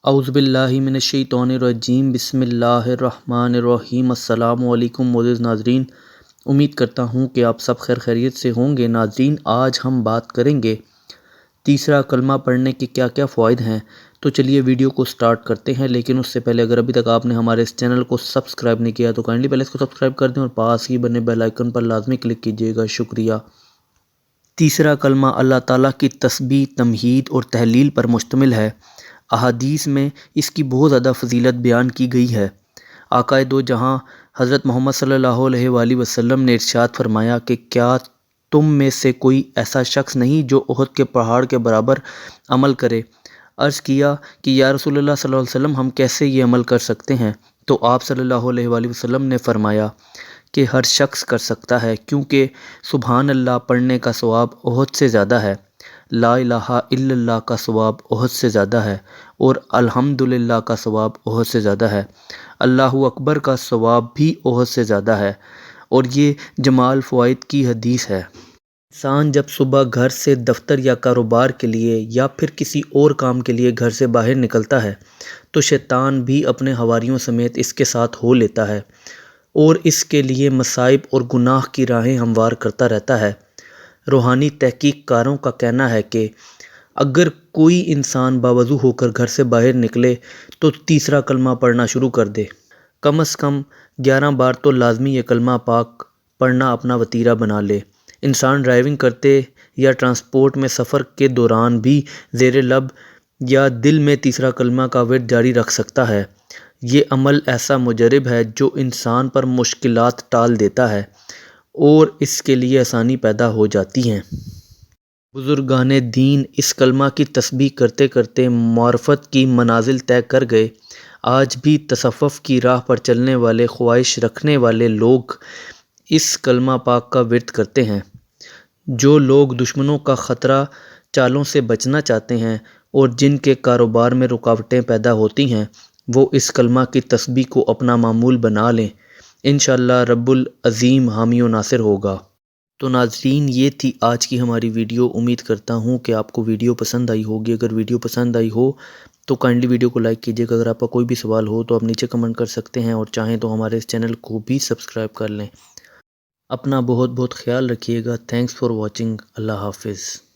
اعوذ باللہ من الشیطان الرجیم بسم اللہ الرحمن الرحیم۔ السلام علیکم معزز ناظرین، امید کرتا ہوں کہ آپ سب خیر خیریت سے ہوں گے۔ ناظرین، آج ہم بات کریں گے تیسرا کلمہ پڑھنے کے کیا کیا فوائد ہیں۔ تو چلیے ویڈیو کو سٹارٹ کرتے ہیں، لیکن اس سے پہلے اگر ابھی تک آپ نے ہمارے اس چینل کو سبسکرائب نہیں کیا تو کائنڈلی پہلے اس کو سبسکرائب کر دیں اور پاس ہی بنے بیل آئیکن پر لازمی کلک کیجیے گا، شکریہ۔ تیسرا کلمہ اللہ تعالیٰ کی تسبیح، تمجید اور تہلیل پر مشتمل ہے۔ احادیث میں اس کی بہت زیادہ فضیلت بیان کی گئی ہے۔ آقا دو جہاں حضرت محمد صلی اللہ علیہ وآلہ وسلم نے ارشاد فرمایا کہ کیا تم میں سے کوئی ایسا شخص نہیں جو احد کے پہاڑ کے برابر عمل کرے؟ عرض کیا کہ یا رسول اللہ صلی اللہ علیہ وسلم، ہم کیسے یہ عمل کر سکتے ہیں؟ تو آپ صلی اللہ علیہ وآلہ وسلم نے فرمایا کہ ہر شخص کر سکتا ہے، کیونکہ سبحان اللہ پڑھنے کا ثواب احد سے زیادہ ہے، لا الہ الا اللہ کا ثواب احد سے زیادہ ہے، اور الحمدللہ کا ثواب احد سے زیادہ ہے، اللہ اکبر کا ثواب بھی احد سے زیادہ ہے۔ اور یہ جمال فوائد کی حدیث ہے۔ انسان جب صبح گھر سے دفتر یا کاروبار کے لیے یا پھر کسی اور کام کے لیے گھر سے باہر نکلتا ہے تو شیطان بھی اپنے حواریوں سمیت اس کے ساتھ ہو لیتا ہے اور اس کے لیے مصائب اور گناہ کی راہیں ہموار کرتا رہتا ہے۔ روحانی تحقیق کاروں کا کہنا ہے کہ اگر کوئی انسان باوضو ہو کر گھر سے باہر نکلے تو تیسرا کلمہ پڑھنا شروع کر دے، کم از کم 11 بار تو لازمی یہ کلمہ پاک پڑھنا اپنا وتیرہ بنا لے۔ انسان ڈرائیونگ کرتے یا ٹرانسپورٹ میں سفر کے دوران بھی زیر لب یا دل میں تیسرا کلمہ کا ورد جاری رکھ سکتا ہے۔ یہ عمل ایسا مجرب ہے جو انسان پر مشکلات ٹال دیتا ہے اور اس کے لیے آسانی پیدا ہو جاتی ہیں۔ بزرگان دین اس کلمہ کی تسبیح کرتے کرتے معرفت کی منازل طے کر گئے۔ آج بھی تصوف کی راہ پر چلنے والے خواہش رکھنے والے لوگ اس کلمہ پاک کا ورد کرتے ہیں۔ جو لوگ دشمنوں کا خطرہ چالوں سے بچنا چاہتے ہیں اور جن کے کاروبار میں رکاوٹیں پیدا ہوتی ہیں، وہ اس کلمہ کی تسبیح کو اپنا معمول بنا لیں، انشاءاللہ رب العظیم حامی و ناصر ہوگا۔ تو ناظرین، یہ تھی آج کی ہماری ویڈیو۔ امید کرتا ہوں کہ آپ کو ویڈیو پسند آئی ہوگی۔ اگر ویڈیو پسند آئی ہو تو کائنڈلی ویڈیو کو لائک کیجیے گا۔ اگر آپ کا کوئی بھی سوال ہو تو آپ نیچے کمنٹ کر سکتے ہیں، اور چاہیں تو ہمارے اس چینل کو بھی سبسکرائب کر لیں۔ اپنا بہت بہت خیال رکھیے گا۔ Thanks for watching. اللہ حافظ۔